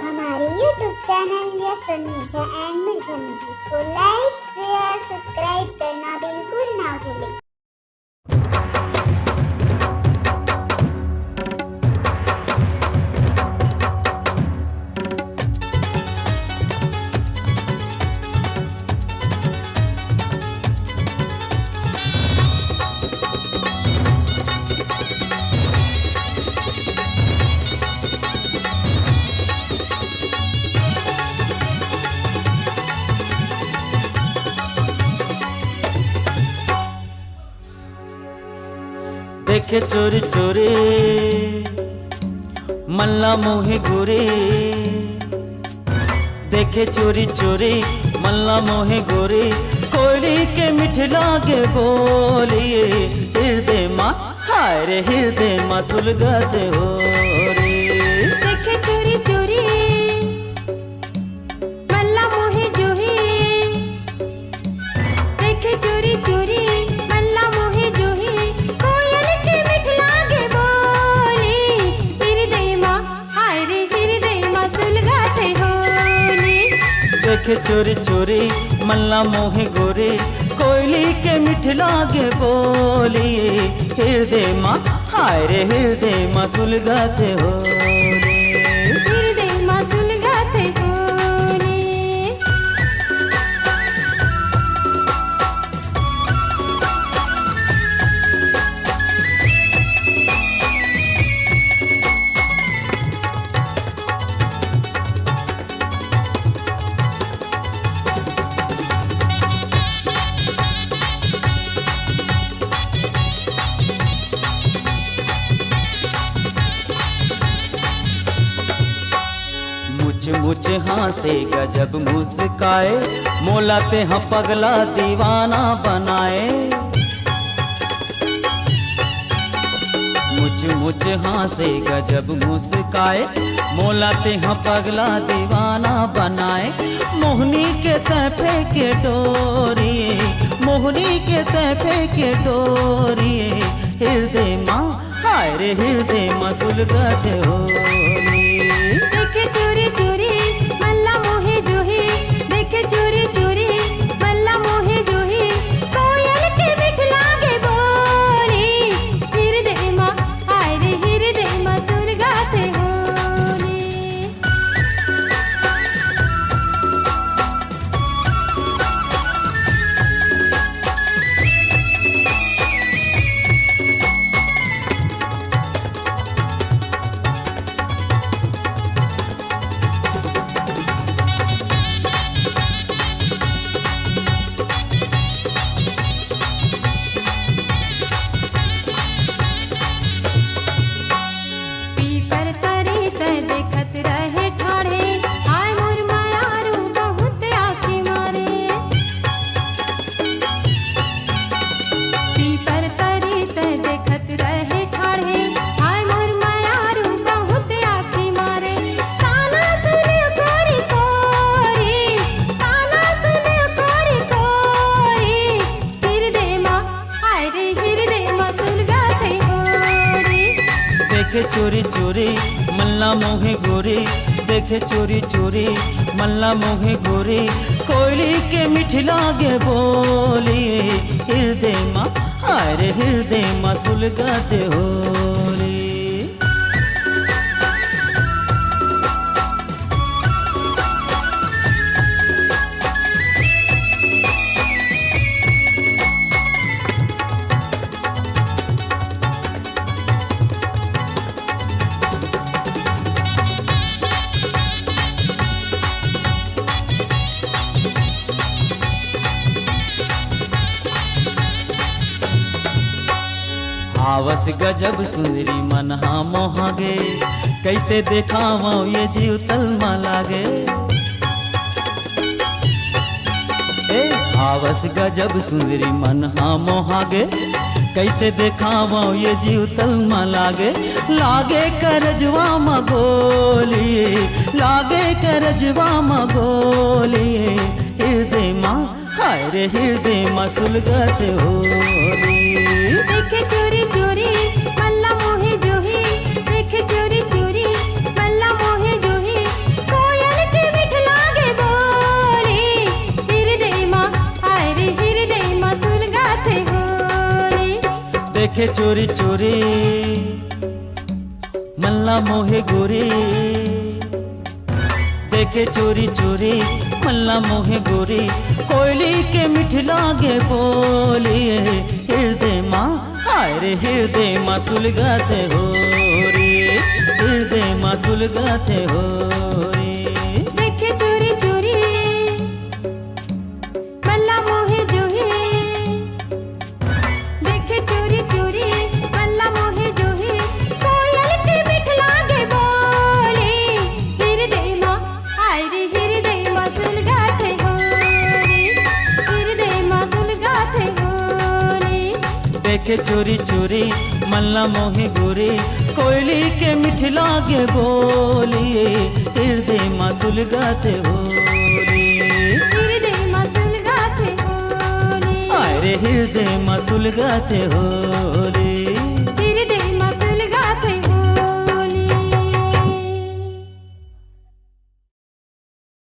हमारे YouTube channel yes Mirza and Mirza music को लाइक share subscribe करना बिल्कुल ना भूलें। देखे चोरी चोरी मल्ला मोहे गोरे, देखे चोरी चोरी मल्ला मोहे गोरे, कोयली के मिठ लागे बोलिए हृदय माँ, हाय रे हृदय माँ सुलगते हो रे। देखे चोरी चोरी मल्ला मोहे जोहे, देखे चोरी चोरी मल्ला मोहे जोहे, कोयल के मिठ लागे बोले हृदय माँ, हाय रे हृदय माँ सुलगाते होले। देखे चोरी चोरी मल्ला मोहे गोरे, कोयली के मिठ लागे बोलिए हृदय माँ, हाय रे हृदय माँ सुलगाते हो रे। हृदय माँ सुलगाते होले। मुझ मुझ हाँसे गजब मुस्काए, मोलाते हैं पगला दीवाना बनाए। मुझ मुझ हाँसे गजब मुस्काए, मोलाते हैं पगला दीवाना बनाए। मोहनी के तहफे के डोरिए, मोहनी के तहफे के डोरिए हृदय माँ, हाय रे हृदय माँ सुलगते हो। देखे चोरी चोरी मल्ला मोहे जोहे, देखे चोरी चोरी मल्ला मोहे जोहे, कोयल के मिठ लागे बोले हृदय माँ, हाय रे हृदय माँ सुलगाते होले। पीपर तरे ते देखत रहे ठाढ़े, आय मोर मायारू बहुत आँखें मारे। पीपर तरे ते देखत रहे ठाढ़े, आय मोर मायारू बहुत आँखें मारे। ताना सुने कोरी कोरी, ताना सुने कोरी कोरी हृदय माँ, हाय रे हृदय माँ सुलगाते होरे। देखे चोरी चोरी मल्ला मोहे गोरे, देखे चोरी चोरी मल्ला मोहे गोरे, कोयली के मिठ लागे बोलिए हृदय माँ, हाय रे हृदय माँ सुलगाते हो रे। आवस गजब सुंदरी मन हाँ मोहागे, कैसे देखावा ये जीव तलमा लागे। ए आवस गजब सुंदरी मन हाँ मोहागे, कैसे देखावा ये जीव तलमा लागे। लागे करजवा मगोलिए, लागे करजवा मगोलिए हृदय माँ, हाय रे हृदय माँ सुलगते हो रे। देखे चोरी चोरी मल्ला मोहे जोहे, देखे चोरी चोरी मल्ला मोहे जोहे, देखे चोरी चोरी मल्ला मोहे गोरी, देखे चोरी चोरी मल्ला मोहे गोरी, कोयली के मिठ लागे बोलिए हृदय माँ, हाय रे हृदय माँ सुलगाते हो रे, हृदय माँ सुलगाते हो रे। देखे चोरी चोरी मल्ला मोहे जोहे, देखे चोरी चोरी मल्ला मोहे जोहे, कोयल के मिठ लागे बोले हृदय माँ, हाय रे हृदय माँ सुलगाते हो रे, हृदय माँ सुलगाते हो रे। देखे चोरी चोरी मल्ला मोहे गोरी, कोयली के मिठ लागे बोलिए हृदय माँ सुलगाते हो रे, हृदय माँ सुलगाते हो रे। हाय रे हृदय माँ सुलगाते हो रे।